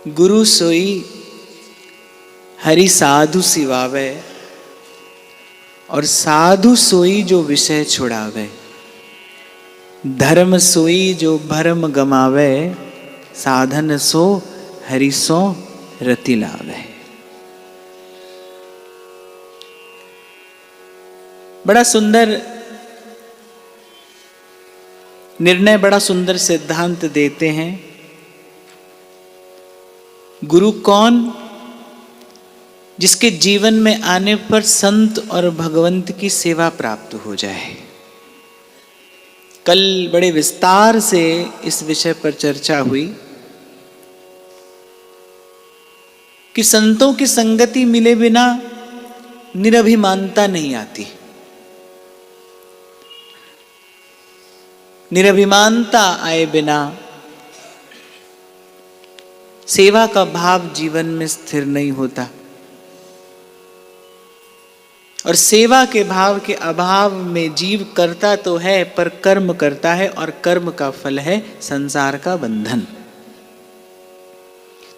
गुरु सोई हरि साधु सिवावे, और साधु सोई जो विषय छुड़ावे। धर्म सोई जो भरम गमावे, साधन सो हरि सो रति लावे। बड़ा सुंदर निर्णय, बड़ा सुंदर सिद्धांत देते हैं। गुरु कौन? जिसके जीवन में आने पर संत और भगवंत की सेवा प्राप्त हो जाए। कल बड़े विस्तार से इस विषय पर चर्चा हुई कि संतों की संगति मिले बिना निरभिमानता नहीं आती। निरभिमानता आए बिना सेवा का भाव जीवन में स्थिर नहीं होता, और सेवा के भाव के अभाव में जीव करता तो है पर कर्म करता है, और कर्म का फल है संसार का बंधन।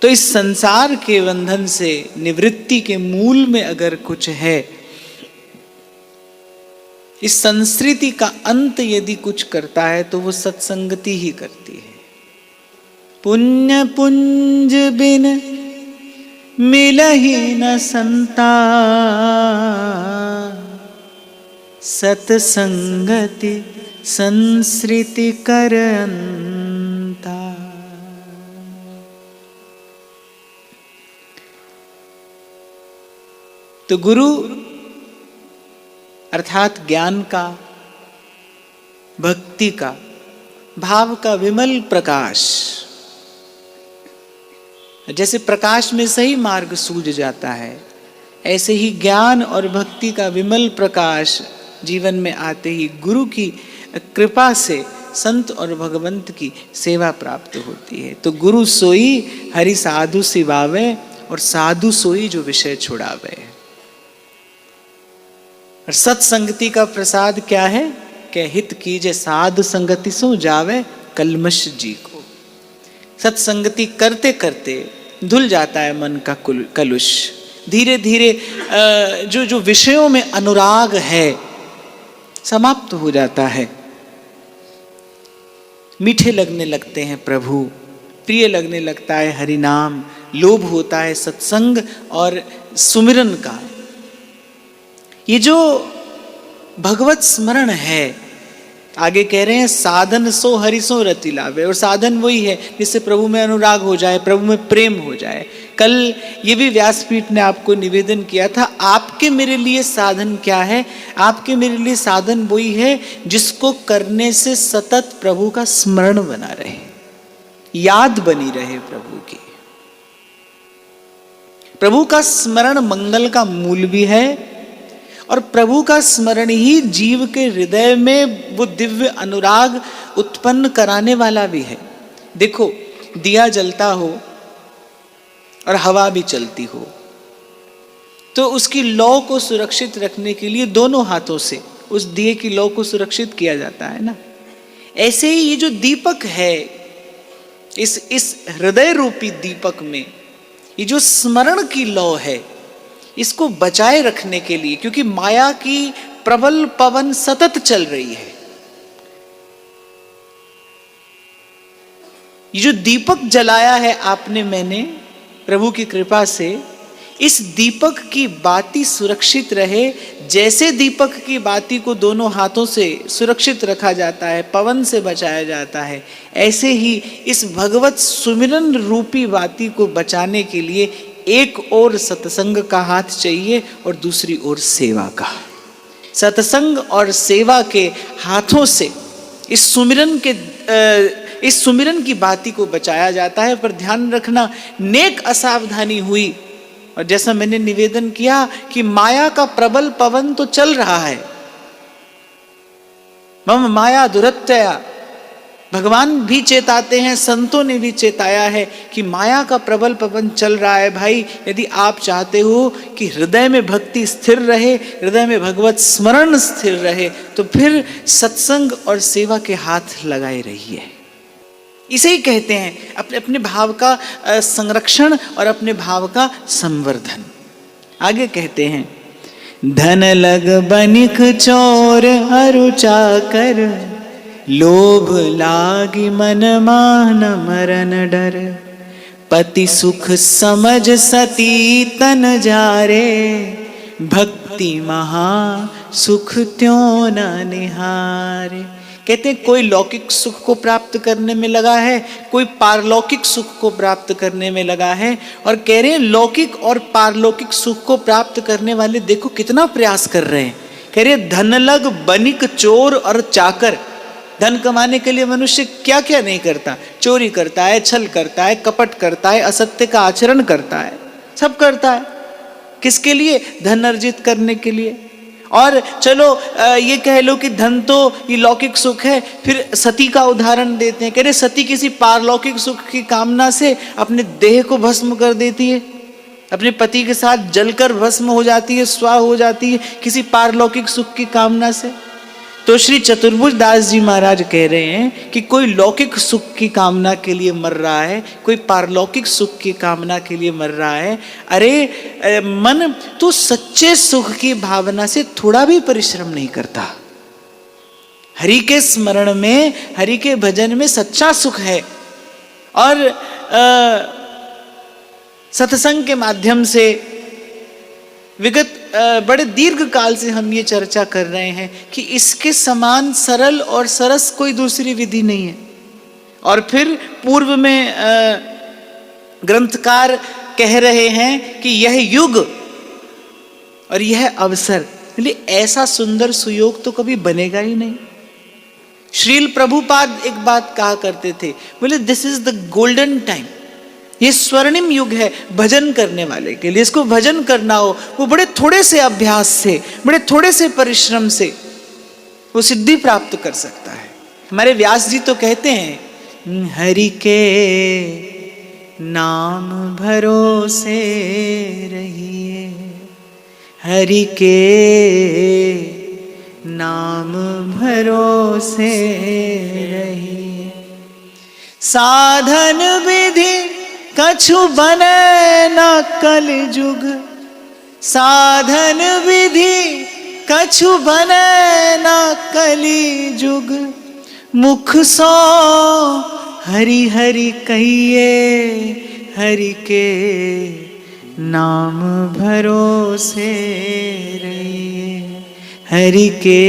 तो इस संसार के बंधन से निवृत्ति के मूल में अगर कुछ है, इस संस्कृति का अंत यदि कुछ करता है तो वो सत्संगति ही करती है। पुण्य पुंज बिन मिलहि न संता, सत्संगति संस्कृति करंता। तो गुरु अर्थात ज्ञान का, भक्ति का, भाव का विमल प्रकाश। जैसे प्रकाश में सही मार्ग सूझ जाता है, ऐसे ही ज्ञान और भक्ति का विमल प्रकाश जीवन में आते ही गुरु की कृपा से संत और भगवंत की सेवा प्राप्त होती है। तो गुरु सोई हरि साधु सिवावे, और साधु सोई जो विषय छुड़ावे। और सत्संगति का प्रसाद क्या है? क्या हित कीजे साधु संगति सो जावे कलमश जी को। सत्संगति करते करते धुल जाता है मन का कलुष। धीरे धीरे जो विषयों में अनुराग है समाप्त हो जाता है। मीठे लगने लगते हैं प्रभु, प्रिय लगने लगता है हरि नाम, लोभ होता है सत्संग और सुमिरन का। ये जो भगवत स्मरण है, आगे कह रहे हैं साधन सो हरि सो रति लावे, और साधन वही है जिससे प्रभु में अनुराग हो जाए, प्रभु में प्रेम हो जाए। कल ये भी व्यासपीठ ने आपको निवेदन किया था, आपके मेरे लिए साधन क्या है? आपके मेरे लिए साधन वही है जिसको करने से सतत प्रभु का स्मरण बना रहे, याद बनी रहे प्रभु की। प्रभु का स्मरण मंगल का मूल भी है, और प्रभु का स्मरण ही जीव के हृदय में वो दिव्य अनुराग उत्पन्न कराने वाला भी है। देखो, दिया जलता हो और हवा भी चलती हो, तो उसकी लौ को सुरक्षित रखने के लिए दोनों हाथों से उस दिए की लौ को सुरक्षित किया जाता है ना। ऐसे ही ये जो दीपक है, इस हृदय रूपी दीपक में ये जो स्मरण की लौ है, इसको बचाए रखने के लिए, क्योंकि माया की प्रबल पवन सतत चल रही है, ये जो दीपक जलाया है आपने मैंने प्रभु की कृपा से, इस दीपक की बाती सुरक्षित रहे। जैसे दीपक की बाती को दोनों हाथों से सुरक्षित रखा जाता है, पवन से बचाया जाता है, ऐसे ही इस भगवत सुमिरन रूपी बाती को बचाने के लिए एक ओर सत्संग का हाथ चाहिए और दूसरी ओर सेवा का। सत्संग और सेवा के हाथों से इस सुमिरन की बाती को बचाया जाता है। पर ध्यान रखना, नेक असावधानी हुई, और जैसा मैंने निवेदन किया कि माया का प्रबल पवन तो चल रहा है, मम माया दुरत्यया, भगवान भी चेताते हैं, संतों ने भी चेताया है कि माया का प्रबल पवन चल रहा है। भाई, यदि आप चाहते हो कि हृदय में भक्ति स्थिर रहे, हृदय में भगवत स्मरण स्थिर रहे, तो फिर सत्संग और सेवा के हाथ लगाए रहिए। इसे ही कहते हैं अपने अपने भाव का संरक्षण और अपने भाव का संवर्धन। आगे कहते हैं, धन लग बनिक चोर अरु चाकर, लोभ लागी मन मान मरन डर, पति सुख समझ सती तन जारे, भक्ति महा सुख त्यों न निहारे। कहते हैं कोई लौकिक सुख को प्राप्त करने में लगा है, कोई पारलौकिक सुख को प्राप्त करने में लगा है, और कह रहे हैं लौकिक और पारलौकिक सुख को प्राप्त करने वाले देखो कितना प्रयास कर रहे हैं। कह रहे धन लग बनिक चोर और चाकर। धन कमाने के लिए मनुष्य क्या क्या नहीं करता, चोरी करता है, छल करता है, कपट करता है, असत्य का आचरण करता है, सब करता है। किसके लिए? धन अर्जित करने के लिए। और चलो ये कह लो कि धन तो ये लौकिक सुख है, फिर सती का उदाहरण देते हैं। कह रहे सती किसी पारलौकिक सुख की कामना से अपने देह को भस्म कर देती है, अपने पति के साथ जलकर भस्म हो जाती है, स्वाह हो जाती है, किसी पारलौकिक सुख की कामना से। तो श्री चतुर्भुज दास जी महाराज कह रहे हैं कि कोई लौकिक सुख की कामना के लिए मर रहा है, कोई पारलौकिक सुख की कामना के लिए मर रहा है। अरे मन तो सच्चे सुख की भावना से थोड़ा भी परिश्रम नहीं करता। हरि के स्मरण में, हरि के भजन में सच्चा सुख है। और सत्संग के माध्यम से विगत बड़े दीर्घ काल से हम ये चर्चा कर रहे हैं कि इसके समान सरल और सरस कोई दूसरी विधि नहीं है। और फिर पूर्व में ग्रंथकार कह रहे हैं कि यह युग और यह अवसर, इसलिए ऐसा सुंदर सुयोग तो कभी बनेगा ही नहीं। श्रील प्रभुपाद एक बात कहा करते थे, बोले this is the golden time, ये स्वर्णिम युग है भजन करने वाले के लिए। इसको भजन करना हो वो बड़े थोड़े से अभ्यास से, बड़े थोड़े से परिश्रम से वो सिद्धि प्राप्त कर सकता है। हमारे व्यास जी तो कहते हैं, हरि के नाम भरोसे रहिए, हरि के नाम भरोसे रहिए, साधन विधि कछु बने न कल जुग, साधन विधि कछु बने न कली जुग, मुख सो हरि हरि कहिए, हरि के नाम भरोसे रहिए, हरि के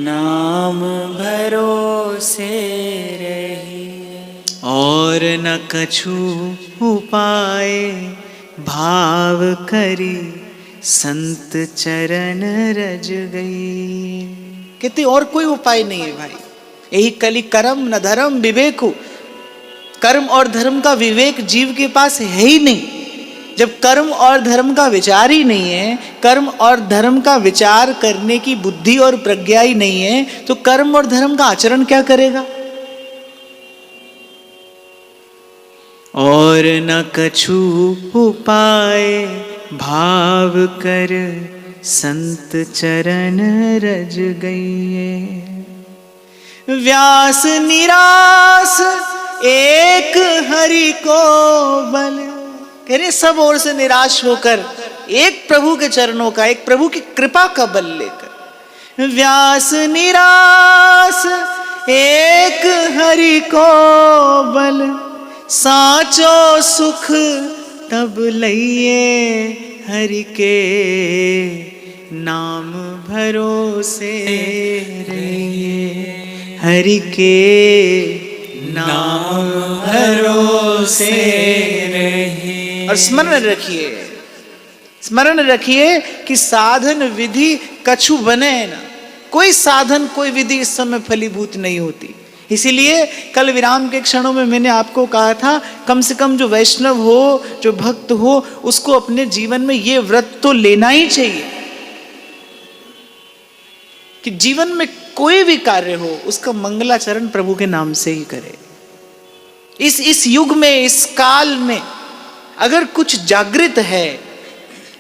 नाम भरोसे रहिए। और न कछु उपाय भाव करी, संत चरण रज गई। कहते और कोई उपाय नहीं है भाई, यही कली कर्म न धर्म विवेक हो। कर्म और धर्म का विवेक जीव के पास है ही नहीं। जब कर्म और धर्म का विचार ही नहीं है, कर्म और धर्म का विचार करने की बुद्धि और प्रज्ञा ही नहीं है, तो कर्म और धर्म का आचरण क्या करेगा? और न कछु उपाय भाव कर, संत चरण रज गई। व्यास निरास एक हरि को बल। कह रहे सब ओर से निराश होकर एक प्रभु के चरणों का, एक प्रभु की कृपा का बल लेकर, व्यास निरास एक हरि को बल, साचो सुख तब लइए, हरि के नाम भरोसे रहिए, हरि के नाम भरोसे रहिए। और स्मरण रखिए कि साधन विधि कछु बने ना। कोई साधन, कोई विधि इस समय फलीभूत नहीं होती। इसीलिए कल विराम के क्षणों में मैंने आपको कहा था, कम से कम जो वैष्णव हो, जो भक्त हो, उसको अपने जीवन में ये व्रत तो लेना ही चाहिए कि जीवन में कोई भी कार्य हो उसका मंगलाचरण प्रभु के नाम से ही करे। इस युग में, इस काल में अगर कुछ जागृत है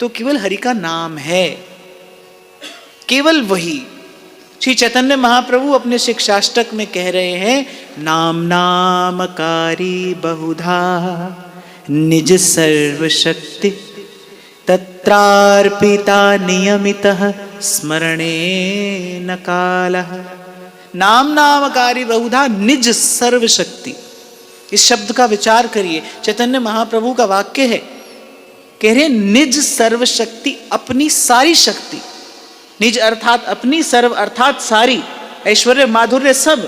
तो केवल हरि का नाम है, केवल वही। श्री चैतन्य महाप्रभु अपने शिक्षाष्टक में कह रहे हैं, नाम नामकारी बहुधा निज सर्वशक्ति तत्रार्पिता नियमितः स्मरणे न कालः। नाम नामकारी बहुधा निज सर्वशक्ति, इस शब्द का विचार करिए। चैतन्य महाप्रभु का वाक्य है, कह रहे निज सर्वशक्ति, अपनी सारी शक्ति। निज अर्थात अपनी, सर्व अर्थात सारी, ऐश्वर्य माधुर्य सब।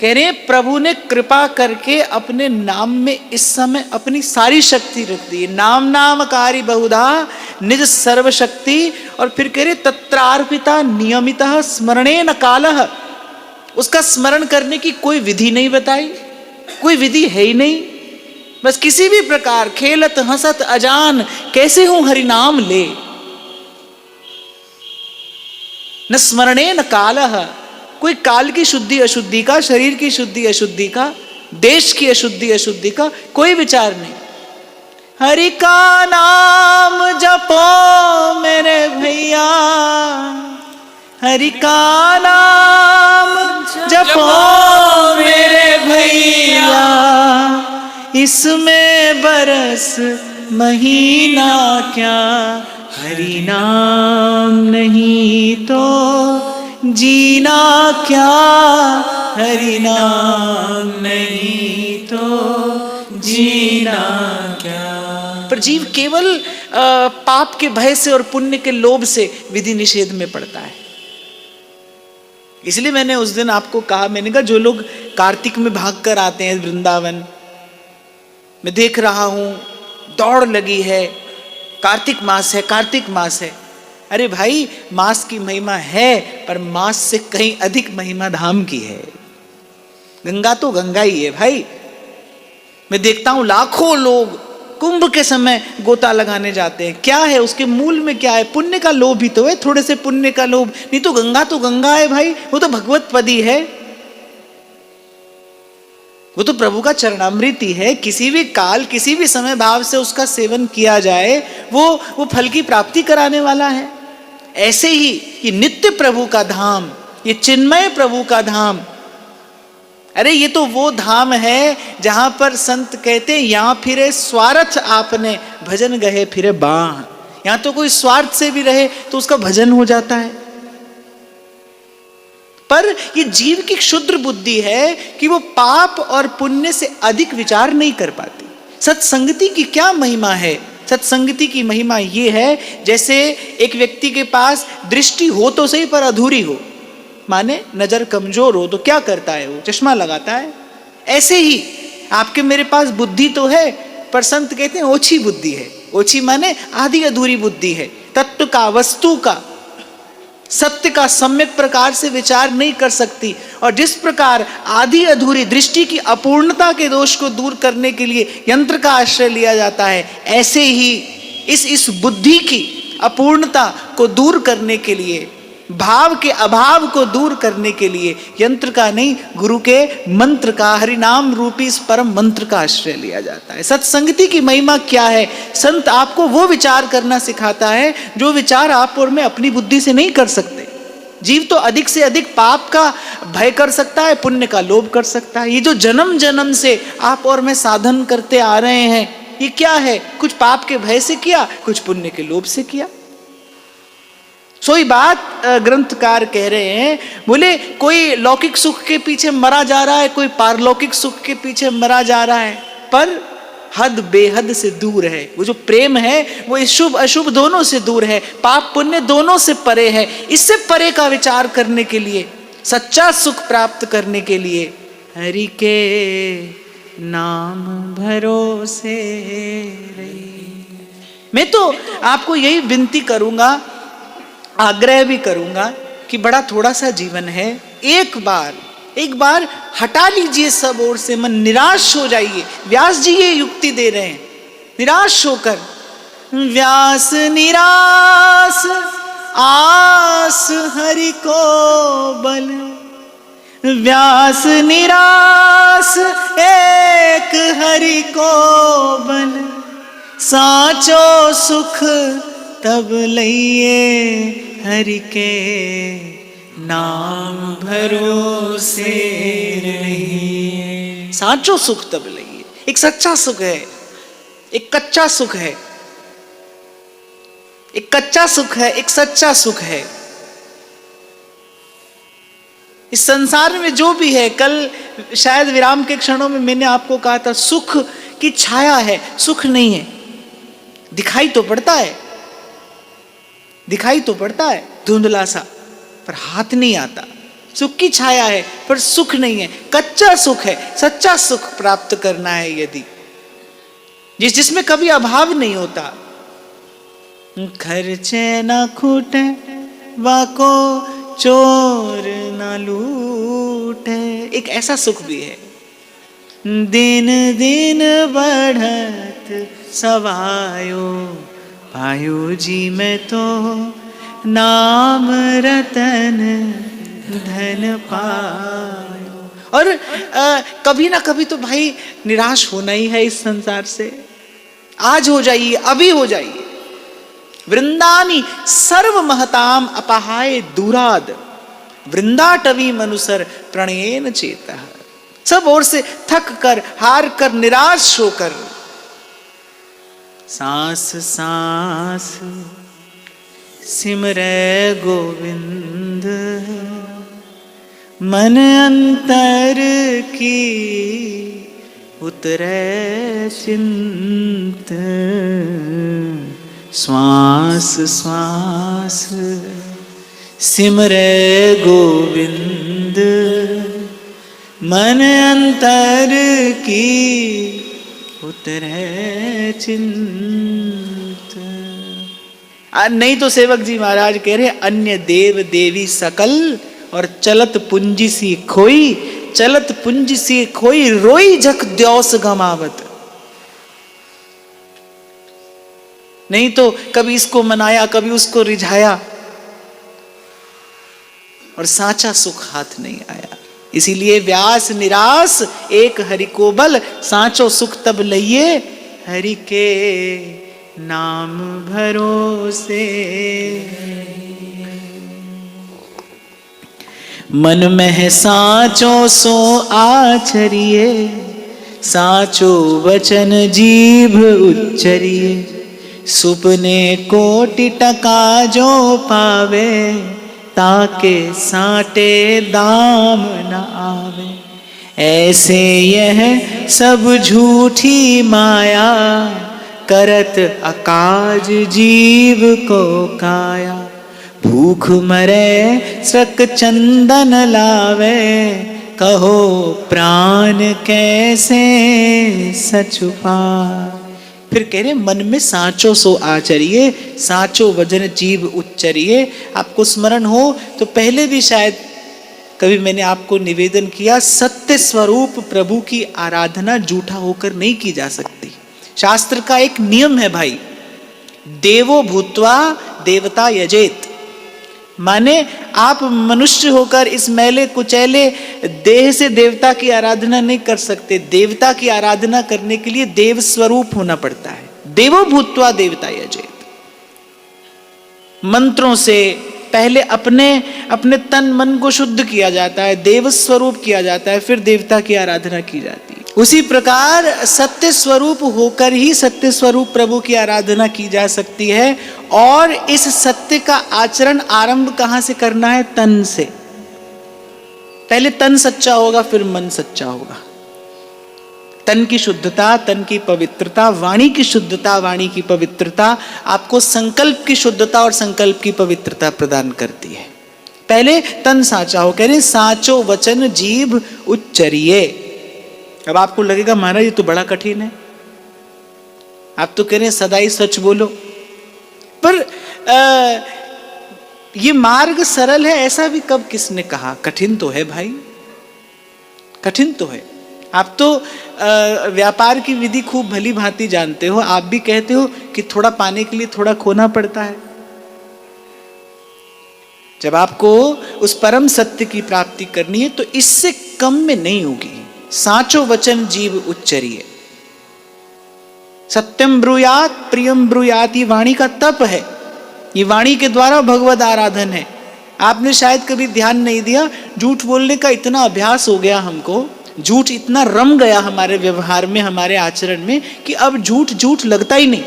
कह रहे प्रभु ने कृपा करके अपने नाम में इस समय अपनी सारी शक्ति रख दी। नाम नामकारी बहुधा निज सर्वशक्ति, और फिर कह रहे तत्रार्पिता नियमितः स्मरणे न कालः, उसका स्मरण करने की कोई विधि नहीं बताई, कोई विधि है ही नहीं। बस किसी भी प्रकार खेलत हंसत अजान कैसे हो हरि नाम ले। न स्मरणे न कालः, कोई काल की शुद्धि अशुद्धि का, शरीर की शुद्धि अशुद्धि का, देश की अशुद्धि अशुद्धि का कोई विचार नहीं। हरि का नाम जपो मेरे भैया, हरि का नाम जपो मेरे भैया, इसमें बरस महीना क्या, हरि नाम नहीं तो जीना क्या, हरि नाम नहीं तो जीना क्या। पर जीव केवल पाप के भय से और पुण्य के लोभ से विधि निषेध में पड़ता है। इसलिए मैंने उस दिन आपको कहा, मैंने कहा जो लोग कार्तिक में भाग कर आते हैं वृंदावन, मैं देख रहा हूं दौड़ लगी है, कार्तिक मास है, कार्तिक मास है। अरे भाई, मास की महिमा है, पर मास से कहीं अधिक महिमा धाम की है। गंगा तो गंगा ही है भाई। मैं देखता हूं लाखों लोग कुंभ के समय गोता लगाने जाते हैं। क्या है उसके मूल में, क्या है? पुण्य का लोभ ही तो है, थोड़े से पुण्य का लोभ। नहीं तो गंगा है भाई, वो तो भगवत पदी है, वो तो प्रभु का चरणामृत ही है। किसी भी काल किसी भी समय भाव से उसका सेवन किया जाए वो फल की प्राप्ति कराने वाला है। ऐसे ही ये नित्य प्रभु का धाम, ये चिन्मय प्रभु का धाम, अरे ये तो वो धाम है जहां पर संत कहते हैं, यहां फिरे स्वार्थ आपने भजन गए फिरे बाह। यहां तो कोई स्वार्थ से भी रहे तो उसका भजन हो जाता है। पर ये जीव की क्षुद्र बुद्धि है कि वो पाप और पुण्य से अधिक विचार नहीं कर पाती। सत्संगति की क्या महिमा है? सत्संगति की महिमा ये है, जैसे एक व्यक्ति के पास दृष्टि हो तो सही पर अधूरी हो, माने नजर कमजोर हो, तो क्या करता है? वो चश्मा लगाता है। ऐसे ही आपके मेरे पास बुद्धि तो है, पर संत कहते हैं ओछी बुद्धि है। ओछी माने आधी अधूरी बुद्धि है। तत्व का, वस्तु का, सत्य का सम्यक प्रकार से विचार नहीं कर सकती। और जिस प्रकार आधी अधूरी दृष्टि की अपूर्णता के दोष को दूर करने के लिए यंत्र का आश्रय लिया जाता है, ऐसे ही इस बुद्धि की अपूर्णता को दूर करने के लिए, भाव के अभाव को दूर करने के लिए यंत्र का नहीं, गुरु के मंत्र का, हरि नाम रूपी इस परम मंत्र का आश्रय लिया जाता है। सत्संगति की महिमा क्या है? संत आपको वो विचार करना सिखाता है जो विचार आप और मैं अपनी बुद्धि से नहीं कर सकते। जीव तो अधिक से अधिक पाप का भय कर सकता है, पुण्य का लोभ कर सकता है। ये जो जन्म जन्म से आप और मैं साधन करते आ रहे हैं, ये क्या है? कुछ पाप के भय से किया, कुछ पुण्य के लोभ से किया। सोई बात ग्रंथकार कह रहे हैं, बोले कोई लौकिक सुख के पीछे मरा जा रहा है, कोई पारलौकिक सुख के पीछे मरा जा रहा है, पर हद बेहद से दूर है। वो जो प्रेम है वो शुभ अशुभ दोनों से दूर है, पाप पुण्य दोनों से परे है। इससे परे का विचार करने के लिए, सच्चा सुख प्राप्त करने के लिए हरि के नाम भरोसे रही। मैं तो आपको यही विनती करूंगा, आग्रह भी करूंगा कि बड़ा थोड़ा सा जीवन है, एक बार हटा लीजिए सब ओर से मन, निराश हो जाइए। व्यास जी ये युक्ति दे रहे हैं, निराश होकर। व्यास निराश आस हरि को बल, व्यास निराश एक हरि को बल, साचो सुख तब लइए हरि के नाम भरोसे रहिए। साचो सुख तब लइए। एक सच्चा सुख है, एक कच्चा सुख है, एक कच्चा सुख है, एक सच्चा सुख है। इस संसार में जो भी है, कल शायद विराम के क्षणों में मैंने आपको कहा था, सुख की छाया है, सुख नहीं है। दिखाई तो पड़ता है, दिखाई तो पड़ता है धुंधला सा, पर हाथ नहीं आता। सुख की छाया है पर सुख नहीं है, कच्चा सुख है। सच्चा सुख प्राप्त करना है यदि, जिसमें कभी अभाव नहीं होता। खर्चे ना खूटे, वाको चोर ना लूटे, एक ऐसा सुख भी है। दिन दिन बढ़त सवायो, पायो जी में तो नाम रतन धन पायो। और कभी ना कभी तो भाई निराश होना ही है इस संसार से। आज हो जाइए, अभी हो जाइए। वृंदानी सर्व महताम अपहाय दूराद, वृंदाटवी मनुसर प्रणयेन चेतः। सब ओर से थक कर, हार कर, निराश होकर, सांस सांस सिमरै गोविंद, मन अंतर की उतरै चिंत। श्वास श्वास सिमरै गोविंद, मन अंतर की उतरै चिंत। नहीं तो सेवक जी महाराज कह रहे, अन्य देव देवी सकल और चलत पुंजी सी खोई, चलत पुंजी सी खोई, रोई जख द्योस गमावत। नहीं तो कभी इसको मनाया, कभी उसको रिझाया, और साचा सुख हाथ नहीं आया। इसीलिए व्यास निरास एक हरि को बल, साचो सुख तब लइए हरि के नाम भरोसे। मन में साचो सो आचरिए, साचो वचन जीभ उच्चरिए। सुपने कोटि टका जो पावे, ताके साटे दाम न आवे। ऐसे यह सब झूठी माया, करत अकाज जीव को काया। भूख मरे सक चंदन लावे, कहो प्राण कैसे सच पाए। फिर कह रहे मन में साचो सो आचरिए, साचो वजन जीव उच्चरिए। आपको स्मरण हो तो पहले भी शायद कभी मैंने आपको निवेदन किया, सत्य स्वरूप प्रभु की आराधना झूठा होकर नहीं की जा सकती। शास्त्र का एक नियम है भाई, देवो भूत्वा देवता यजेत। माने आप मनुष्य होकर इस मैले कुचैले देह से देवता की आराधना नहीं कर सकते। देवता की आराधना करने के लिए देव स्वरूप होना पड़ता है। देवो भूत्वा देवता यजेत। मंत्रों से पहले अपने तन मन को शुद्ध किया जाता है, देव स्वरूप किया जाता है, फिर देवता की आराधना की जाती है। उसी प्रकार सत्य स्वरूप होकर ही सत्य स्वरूप प्रभु की आराधना की जा सकती है। और इस सत्य का आचरण आरंभ कहां से करना है? तन से। पहले तन सच्चा होगा, फिर मन सच्चा होगा। तन की शुद्धता, तन की पवित्रता, वाणी की शुद्धता, वाणी की पवित्रता आपको संकल्प की शुद्धता और संकल्प की पवित्रता प्रदान करती है। पहले तन साचा हो। कह रहे साचो वचन जीभ उच्चरिए। अब आपको लगेगा महाराज ये तो बड़ा कठिन है, आप तो कह रहे हैं सदा ही सच बोलो। पर ये मार्ग सरल है ऐसा भी कब किसने कहा? कठिन तो है भाई, कठिन तो है। आप तो व्यापार की विधि खूब भली भांति जानते हो। आप भी कहते हो कि थोड़ा पाने के लिए थोड़ा खोना पड़ता है। जब आपको उस परम सत्य की प्राप्ति करनी है तो इससे कम में नहीं होगी। साचो वचन जीव उच्चरिए। सत्यम ब्रूयात प्रियम ब्रूयात, ये वाणी का तप है। ये वाणी के द्वारा भगवद आराधन है। आपने शायद कभी ध्यान नहीं दिया, झूठ बोलने का इतना अभ्यास हो गया हमको, झूठ इतना रम गया हमारे व्यवहार में, हमारे आचरण में, कि अब झूठ झूठ लगता ही नहीं।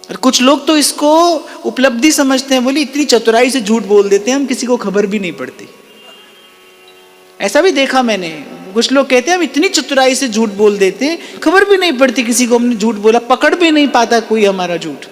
और कुछ लोग तो इसको उपलब्धि समझते हैं, बोले इतनी चतुराई से झूठ बोल देते हैं हम, किसी को खबर भी नहीं पड़ती। ऐसा भी देखा मैंने, कुछ लोग कहते हैं हम इतनी चतुराई से झूठ बोल देते हैं, खबर भी नहीं पड़ती किसी को हमने झूठ बोला, पकड़ भी नहीं पाता कोई हमारा झूठ।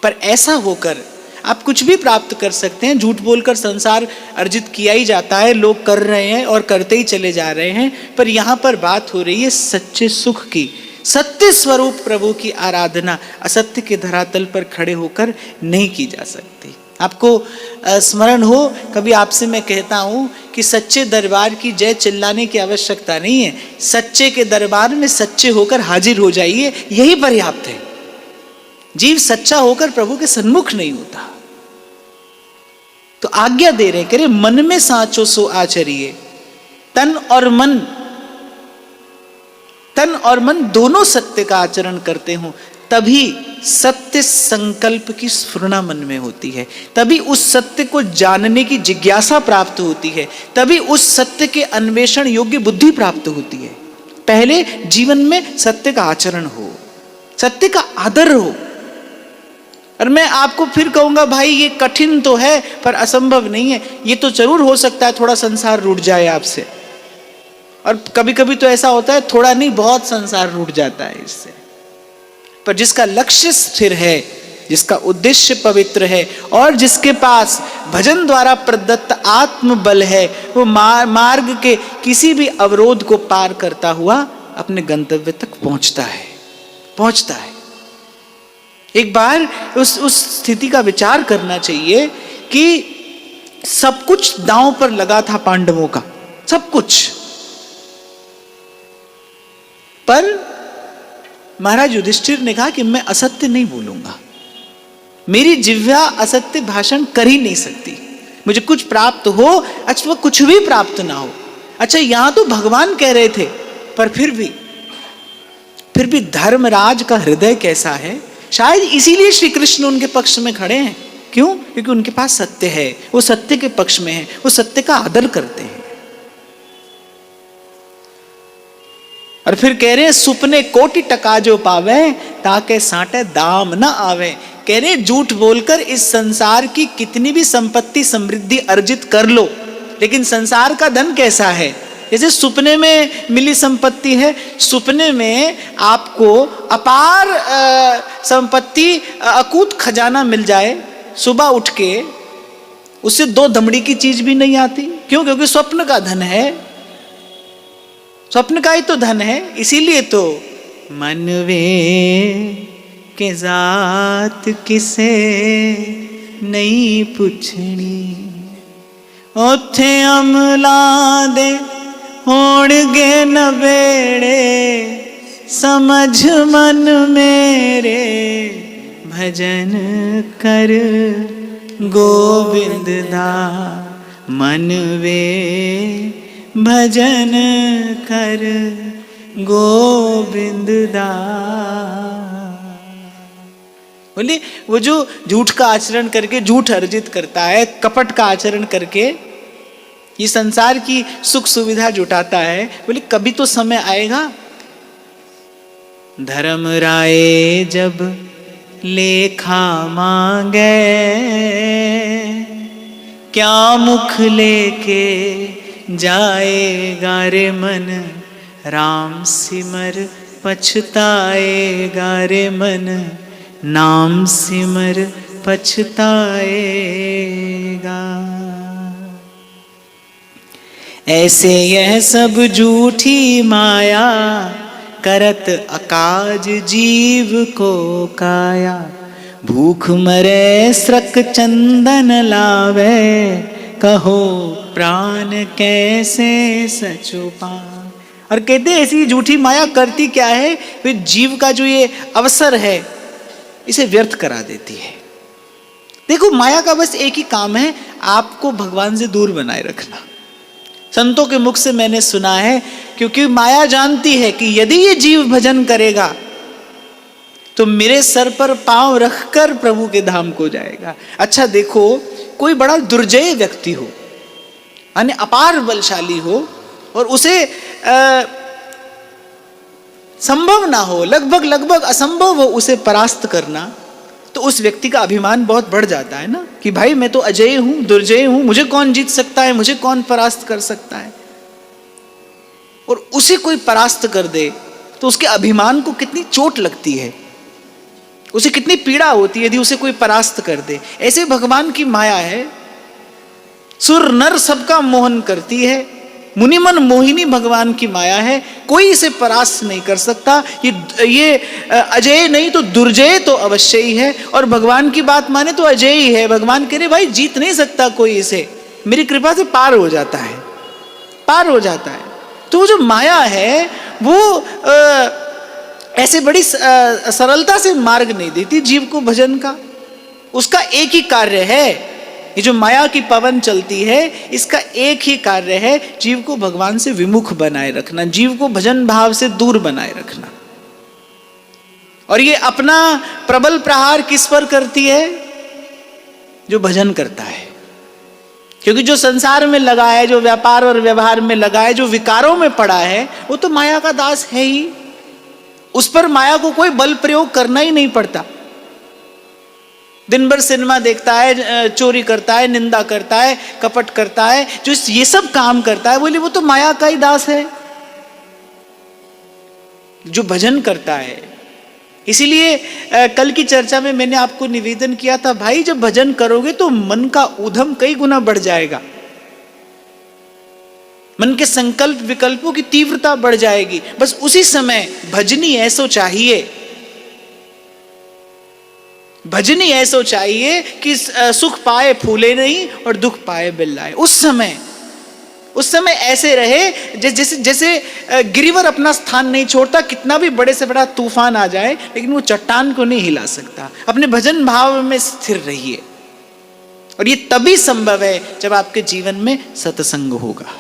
पर ऐसा होकर आप कुछ भी प्राप्त कर सकते हैं। झूठ बोलकर संसार अर्जित किया ही जाता है, लोग कर रहे हैं और करते ही चले जा रहे हैं। पर यहाँ पर बात हो रही है सच्चे सुख की, सत्य स्वरूप प्रभु की आराधना असत्य के धरातल पर खड़े होकर नहीं की जा सकती। आपको स्मरण हो, कभी आपसे मैं कहता हूँ कि सच्चे दरबार की जय चिल्लाने की आवश्यकता नहीं है, सच्चे के दरबार में सच्चे होकर हाजिर हो जाइए, यही पर्याप्त है। जीव सच्चा होकर प्रभु के सन्मुख नहीं होता। तो आज्ञा दे रहे, कह रहे मन में साचो सो आचरिए, तन और मन दोनों सत्य का आचरण करते हो, तभी सत्य संकल्प की स्फुरना मन में होती है, तभी उस सत्य को जानने की जिज्ञासा प्राप्त होती है, तभी उस सत्य के अन्वेषण योग्य बुद्धि प्राप्त होती है। पहले जीवन में सत्य का आचरण हो, सत्य का आदर हो। और मैं आपको फिर कहूंगा, भाई ये कठिन तो है पर असंभव नहीं है। ये तो जरूर हो सकता है थोड़ा संसार रूठ जाए आपसे, और कभी कभी तो ऐसा होता है थोड़ा नहीं बहुत संसार रूठ जाता है इससे। पर जिसका लक्ष्य स्थिर है, जिसका उद्देश्य पवित्र है, और जिसके पास भजन द्वारा प्रदत्त आत्म बल है, वो मार्ग के किसी भी अवरोध को पार करता हुआ अपने गंतव्य तक पहुंचता है। एक बार उस स्थिति का विचार करना चाहिए कि सब कुछ दांव पर लगा था पांडवों का, सब कुछ। पर महाराज युधिष्ठिर ने कहा कि मैं असत्य नहीं बोलूंगा, मेरी जिह्वा असत्य भाषण कर ही नहीं सकती। मुझे कुछ प्राप्त हो अथवा कुछ भी प्राप्त ना हो। अच्छा, यहां तो भगवान कह रहे थे, पर फिर भी धर्मराज का हृदय कैसा है, शायद इसीलिए श्री कृष्ण उनके पक्ष में खड़े हैं। क्यों? क्योंकि उनके पास सत्य है, वो सत्य के पक्ष में है, वो सत्य का आदर करते हैं। और फिर कह रहे हैं सुपने कोटि टका जो पावे, ताके साटे दाम न आवे। कह रहे झूठ बोलकर इस संसार की कितनी भी संपत्ति समृद्धि अर्जित कर लो, लेकिन संसार का धन कैसा है? जैसे सुपने में मिली संपत्ति है, सुपने में आपको अपार संपत्ति, अकूत खजाना मिल जाए, सुबह उठ के उससे 2 दमड़ी की चीज भी नहीं आती। क्यों? क्योंकि स्वप्न का धन है, स्वप्न का ही तो धन है। इसीलिए तो मनवे के जात किसे नहीं पुछनी, ओथे अमला दे होणगे नवेड़े, समझ मन मेरे भजन कर गोविंद दा। मन वे भजन कर गोविंद दा। बोले वो जो झूठ का आचरण करके झूठ अर्जित करता है, कपट का आचरण करके ये संसार की सुख सुविधा जुटाता है, बोले कभी तो समय आएगा धर्म राय जब लेखा मांगे, क्या मुख लेके जाएगा रे मन, राम सिमर पछताएगा रे मन, नाम सिमर पछताएगा। ऐसे यह सब झूठी माया, करत अकाज जीव को काया, भूख मरे श्रक चंदन लावे, कहो प्राण कैसे सचो पाए। और कहते ऐसी झूठी माया करती क्या है? वे जीव का जो ये अवसर है इसे व्यर्थ करा देती है। देखो, माया का बस एक ही काम है, आपको भगवान से दूर बनाए रखना। संतों के मुख से मैंने सुना है, क्योंकि माया जानती है कि यदि ये जीव भजन करेगा, तो मेरे सर पर पांव रखकर प्रभु के धाम को जाएगा। अच्छा देखो, कोई बड़ा दुर्जय व्यक्ति हो, यानी अपार बलशाली हो, और उसे संभव ना हो, लगभग असंभव हो उसे परास्त करना, तो उस व्यक्ति का अभिमान बहुत बढ़ जाता है ना, कि भाई मैं तो अजय हूं, दुर्जय हूं, मुझे कौन जीत सकता है, मुझे कौन परास्त कर सकता है। और उसे कोई परास्त कर दे तो उसके अभिमान को कितनी चोट लगती है, उसे कितनी पीड़ा होती है यदि उसे कोई परास्त कर दे। ऐसे भगवान की माया है, सुर नर सबका मोहन करती है, मुनिमन मोहिनी भगवान की माया है, कोई इसे परास्त नहीं कर सकता। ये अजय नहीं तो दुर्जय तो अवश्य ही है, और भगवान की बात माने तो अजय ही है। भगवान कह रहे भाई जीत नहीं सकता कोई इसे, मेरी कृपा से पार हो जाता है, पार हो जाता है। तो जो माया है वो ऐसे बड़ी सरलता से मार्ग नहीं देती जीव को भजन का। उसका एक ही कार्य है, ये जो माया की पवन चलती है, इसका एक ही कार्य है, जीव को भगवान से विमुख बनाए रखना, जीव को भजन भाव से दूर बनाए रखना। और ये अपना प्रबल प्रहार किस पर करती है? जो भजन करता है। क्योंकि जो संसार में लगा है, जो व्यापार और व्यवहार में लगा है, जो विकारों में पड़ा है, वो तो माया का दास है ही। उस पर माया को कोई बल प्रयोग करना ही नहीं पड़ता। दिन भर सिनेमा देखता है, चोरी करता है, निंदा करता है, कपट करता है, जो ये सब काम करता है, बोले वो तो माया का ही दास है। जो भजन करता है, इसीलिए कल की चर्चा में मैंने आपको निवेदन किया था, भाई जब भजन करोगे तो मन का ऊधम कई गुना बढ़ जाएगा, मन के संकल्प विकल्पों की तीव्रता बढ़ जाएगी। बस उसी समय भजनी ऐसो चाहिए, भजनी ऐसो चाहिए कि सुख पाए फूले नहीं और दुख पाए बिल्लाए। उस समय ऐसे रहे जैसे गिरिवर अपना स्थान नहीं छोड़ता, कितना भी बड़े से बड़ा तूफान आ जाए लेकिन वो चट्टान को नहीं हिला सकता। अपने भजन भाव में स्थिर रहिए, और ये तभी संभव है जब आपके जीवन में सत्संग होगा,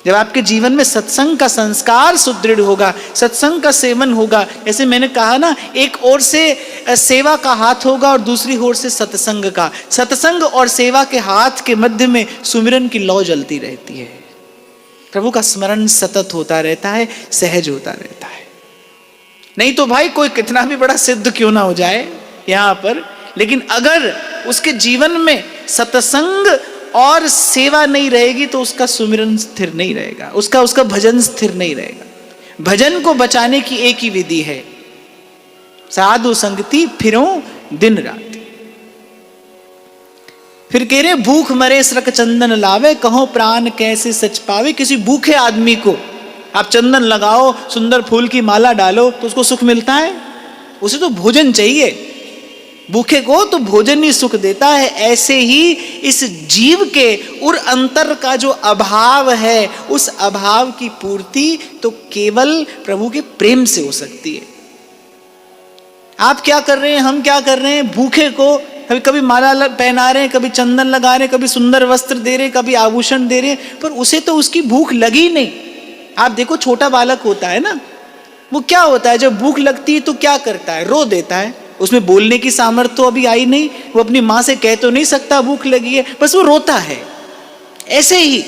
जब आपके जीवन में सत्संग का संस्कार सुदृढ़ होगा, सत्संग का सेवन होगा। जैसे मैंने कहा ना, एक ओर से सेवा का हाथ होगा और दूसरी ओर से सत्संग का। सत्संग और सेवा के हाथ के मध्य में सुमिरन की लौ जलती रहती है, प्रभु का स्मरण सतत होता रहता है, सहज होता रहता है। नहीं तो भाई कोई कितना भी बड़ा सिद्ध क्यों ना हो जाए यहाँ पर, लेकिन अगर उसके जीवन में सत्संग और सेवा नहीं रहेगी तो उसका सुमिरन स्थिर नहीं रहेगा, उसका भजन स्थिर नहीं रहेगा। भजन को बचाने की एक ही विधि है, साधु संगति फिरो दिन रात। फिर कह रहे भूख मरे श्रक चंदन लावे, कहो प्राण कैसे सच पावे। किसी भूखे आदमी को आप चंदन लगाओ, सुंदर फूल की माला डालो तो उसको सुख मिलता है? उसे तो भोजन चाहिए, भूखे को तो भोजन ही सुख देता है। ऐसे ही इस जीव के उर अंतर का जो अभाव है, उस अभाव की पूर्ति तो केवल प्रभु के प्रेम से हो सकती है। आप क्या कर रहे हैं, हम क्या कर रहे हैं? भूखे को कभी माला पहना रहे हैं, कभी चंदन लगा रहे हैं, कभी सुंदर वस्त्र दे रहे हैं, कभी आभूषण दे रहे हैं, पर उसे तो उसकी भूख लगी नहीं। आप देखो छोटा बालक होता है ना, वो क्या होता है जब भूख लगती है तो क्या करता है? रो देता है। उसमें बोलने की सामर्थ्य तो अभी आई नहीं, वो अपनी माँ से कह तो नहीं सकता भूख लगी है, बस वो रोता है। ऐसे ही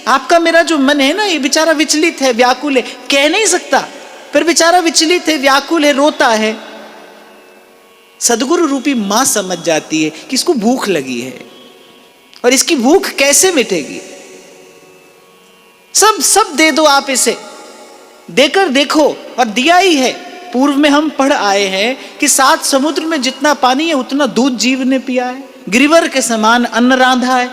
आपका मेरा जो मन है ना, ये बेचारा विचलित है, व्याकुल है, कह नहीं सकता, फिर बेचारा विचलित है, व्याकुल है, रोता है। सदगुरु रूपी माँ समझ जाती है कि इसको भूख लगी है, और इसकी भूख कैसे मिटेगी? सब दे दो आप इसे, देकर देखो, और दिया ही है। पूर्व में हम पढ़ आए हैं कि 7 समुद्र में जितना पानी है उतना दूध जीव ने पिया है, गिरिवर के समान अन्न रांधा है,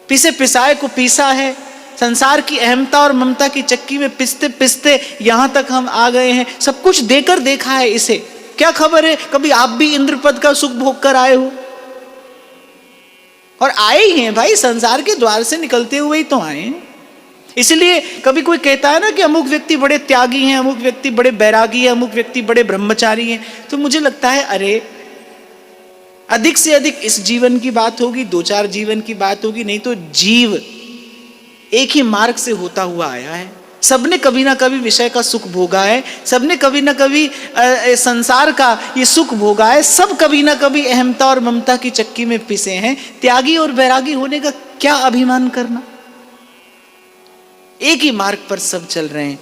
पिसे पिसाए को पीसा है। संसार की अहमता और ममता की चक्की में पिसते पिसते यहां तक हम आ गए हैं। सब कुछ देकर देखा है इसे। क्या खबर है कभी आप भी इंद्रपद का सुख भोग कर आए हो? और आए ही हैं भाई, संसार के द्वार से निकलते हुए ही तो आए हैं। इसलिए कभी कोई कहता है ना कि अमुक व्यक्ति बड़े त्यागी हैं, अमुक व्यक्ति बड़े बैरागी हैं, अमुक व्यक्ति बड़े ब्रह्मचारी हैं, तो मुझे लगता है अरे अधिक से अधिक इस जीवन की बात होगी, 2-4 जीवन की बात होगी, नहीं तो जीव एक ही मार्ग से होता हुआ आया है। सबने कभी ना कभी विषय का सुख भोगा है, सबने कभी ना कभी संसार का ये सुख भोगा है, सब कभी ना कभी अहमता और ममता की चक्की में पिसे हैं। त्यागी और वैरागी होने का क्या अभिमान करना। एक ही मार्ग पर सब चल रहे हैं,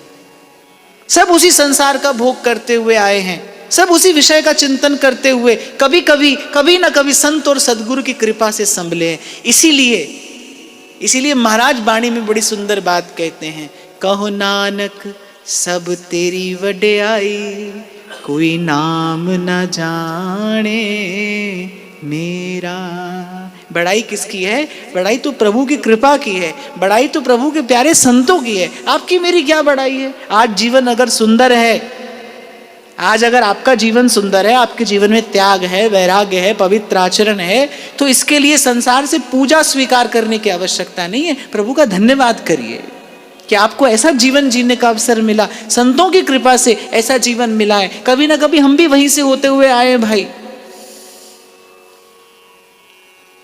सब उसी संसार का भोग करते हुए आए हैं, सब उसी विषय का चिंतन करते हुए कभी ना कभी संत और सदगुरु की कृपा से संभले हैं। इसीलिए महाराज वाणी में बड़ी सुंदर बात कहते हैं, कहो नानक सब तेरी वड्याई, कोई नाम न जाने मेरा। बड़ाई किसकी है? बड़ाई तो प्रभु की कृपा की है, बड़ाई तो प्रभु के प्यारे संतों की है। आपकी मेरी क्या बड़ाई है? आज जीवन अगर सुंदर है, आज अगर आपका जीवन सुंदर है, आपके जीवन में त्याग है, वैराग्य है, पवित्र आचरण है, तो इसके लिए संसार से पूजा स्वीकार करने की आवश्यकता नहीं है। प्रभु का धन्यवाद करिए कि आपको ऐसा जीवन जीने का अवसर मिला, संतों की कृपा से ऐसा जीवन मिला है। कभी ना कभी हम भी वहीं से होते हुए आए हैं भाई।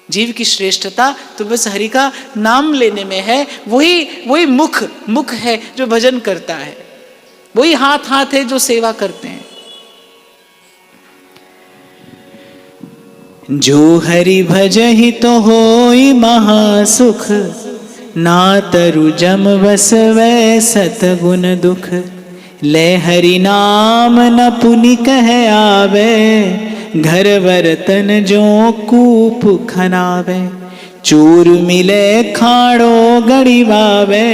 जीव की श्रेष्ठता तो बस हरि का नाम लेने में है। वही मुख है जो भजन करता है, वही हाथ है जो सेवा करते हैं। जो हरि भजहि तो होई महासुख, ना तरु जम बसवै सतगुण दुख। ले हरि नाम न पुनि कह आवे, घर बर्तन जो कूप खनावे। चूर मिले खाड़ो गड़िवावे,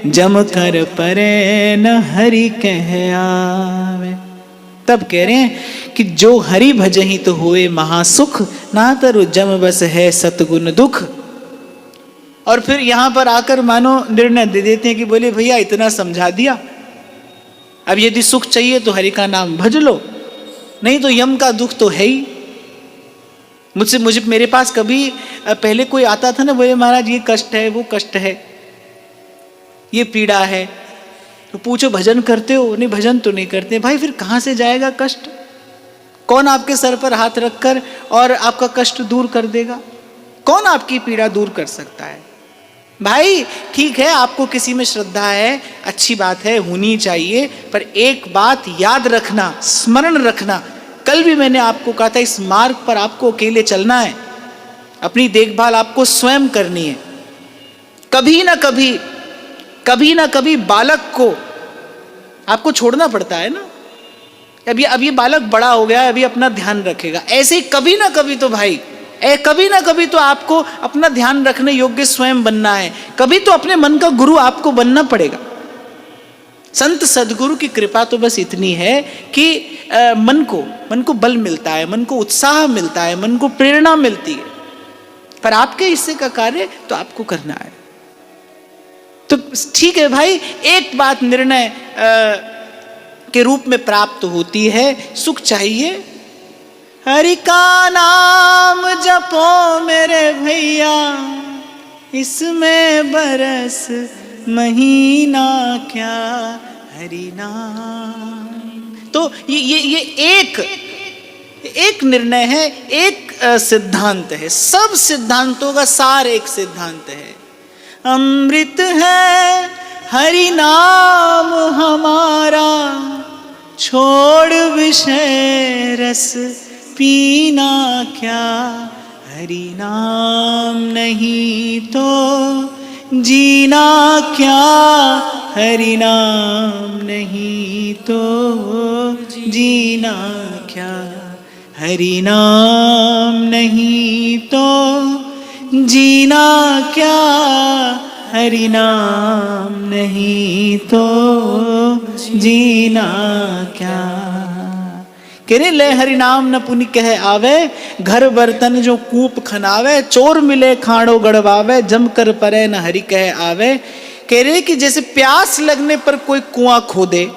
जम कर परे न हरि कह आवे। तब कह रहे हैं कि जो हरि भजहि तो होए महासुख, ना तरु जम बस है सतगुण दुख। और फिर यहां पर आकर मानो निर्णय दे देते हैं कि बोले भैया इतना समझा दिया, अब यदि सुख चाहिए तो हरि का नाम भज लो, नहीं तो यम का दुख तो है ही। मुझे मेरे पास कभी पहले कोई आता था ना, बोले महाराज ये कष्ट है, वो कष्ट है, ये पीड़ा है, तो पूछो भजन करते हो? नहीं, भजन तो नहीं करते। भाई फिर कहाँ से जाएगा कष्ट? कौन आपके सर पर हाथ रखकर और आपका कष्ट दूर कर देगा? कौन आपकी पीड़ा दूर कर सकता है? भाई ठीक है, आपको किसी में श्रद्धा है, अच्छी बात है, होनी चाहिए, पर एक बात याद रखना, स्मरण रखना, कल भी मैंने आपको कहा था, इस मार्ग पर आपको अकेले चलना है, अपनी देखभाल आपको स्वयं करनी है। कभी ना कभी बालक को आपको छोड़ना पड़ता है ना। अब ये बालक बड़ा हो गया है, अभी अपना ध्यान रखेगा। ऐसे ही कभी ना कभी तो भाई, कभी ना कभी तो आपको अपना ध्यान रखने योग्य स्वयं बनना है। कभी तो अपने मन का गुरु आपको बनना पड़ेगा। संत सदगुरु की कृपा तो बस इतनी है कि मन को बल मिलता है, मन को उत्साह मिलता है, मन को प्रेरणा मिलती है, पर आपके हिस्से का कार्य तो आपको करना है। तो ठीक है भाई, एक बात निर्णय के रूप में प्राप्त होती है, सुख चाहिए, हरि का नाम जपो मेरे भैया, इसमें बरस महीना क्या हरि नाम। तो ये एक निर्णय है, एक सिद्धांत है। सब सिद्धांतों का सार एक सिद्धांत है, अमृत है हरि नाम हमारा, छोड़ विषय रस पीना क्या, हरि नाम नहीं तो जीना क्या, हरि नाम नहीं तो जीना क्या, हरि नाम नहीं तो जीना क्या, हरि नाम नहीं तो जीना क्या। कह रहे ले हरि नाम न पुनि कह आवे, घर बर्तन जो कूप खनावे, चोर मिले खाड़ो गड़वावे, जम कर परे न हरि कह आवे। कह रहे कि जैसे प्यास लगने पर कोई कुआं खोदे,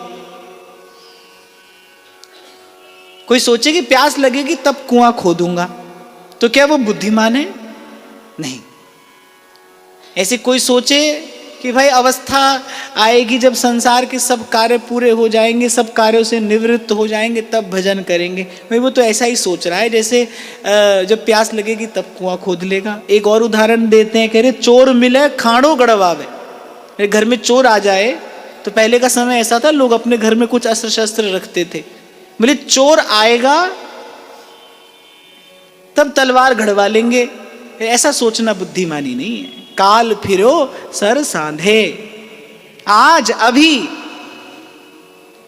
कोई सोचे कि प्यास लगेगी तब कुआं खोदूंगा, तो क्या वो बुद्धिमान है? नहीं। ऐसे कोई सोचे कि भाई अवस्था आएगी जब संसार के सब कार्य पूरे हो जाएंगे, सब कार्यों से निवृत्त हो जाएंगे, तब भजन करेंगे, भाई वो तो ऐसा ही सोच रहा है जैसे जब प्यास लगेगी तब कुआं खोद लेगा। एक और उदाहरण देते हैं, कह रहे चोर मिले खाड़ो गड़वावे। घर में चोर आ जाए तो पहले का समय ऐसा था, लोग अपने घर में कुछ अस्त्र शस्त्र रखते थे। बोले चोर आएगा तब तलवार घड़वा लेंगे, ऐसा सोचना बुद्धिमानी नहीं है। काल फिरो सर सांधे, आज अभी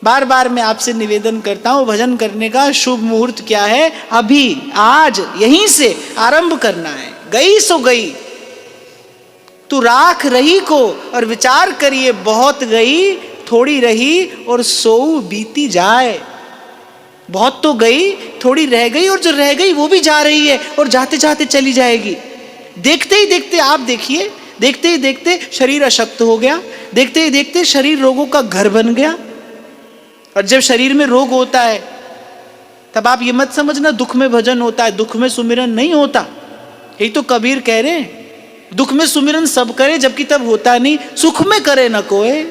बार बार मैं आपसे निवेदन करता हूं, भजन करने का शुभ मुहूर्त क्या है? अभी, आज, यहीं से आरंभ करना है। गई सो गई, तू राख रही को और विचार करिए, बहुत गई थोड़ी रही और सोऊ बीती जाए। बहुत तो गई, थोड़ी रह गई, और जो रह गई वो भी जा रही है और जाते जाते चली जाएगी। देखते ही देखते, आप देखिए, देखते ही देखते शरीर अशक्त हो गया, देखते ही देखते शरीर रोगों का घर बन गया। और जब शरीर में रोग होता है तब आप ये मत समझना दुख में भजन होता है, दुख में सुमिरन नहीं होता। यही तो कबीर कह रहे हैं, दुख में सुमिरन सब करे जबकि तब होता नहीं, सुख में करे न कोई।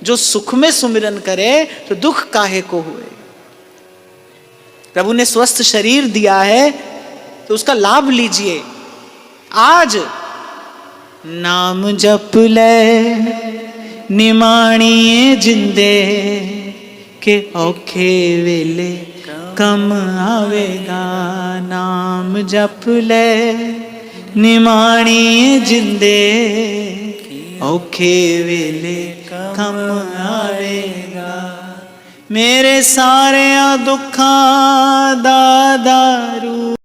जो सुख में सुमिरन करे तो दुख काहे को हुए। प्रभु ने स्वस्थ शरीर दिया है तो उसका लाभ लीजिए। आज नाम जप ले निमाणिए जिंदे के औखे वेले कम आवेगा। नाम जप ले निमाणिए जिंदे औखे वेले कम आवेगा। मेरे सारे दुखां दा दारू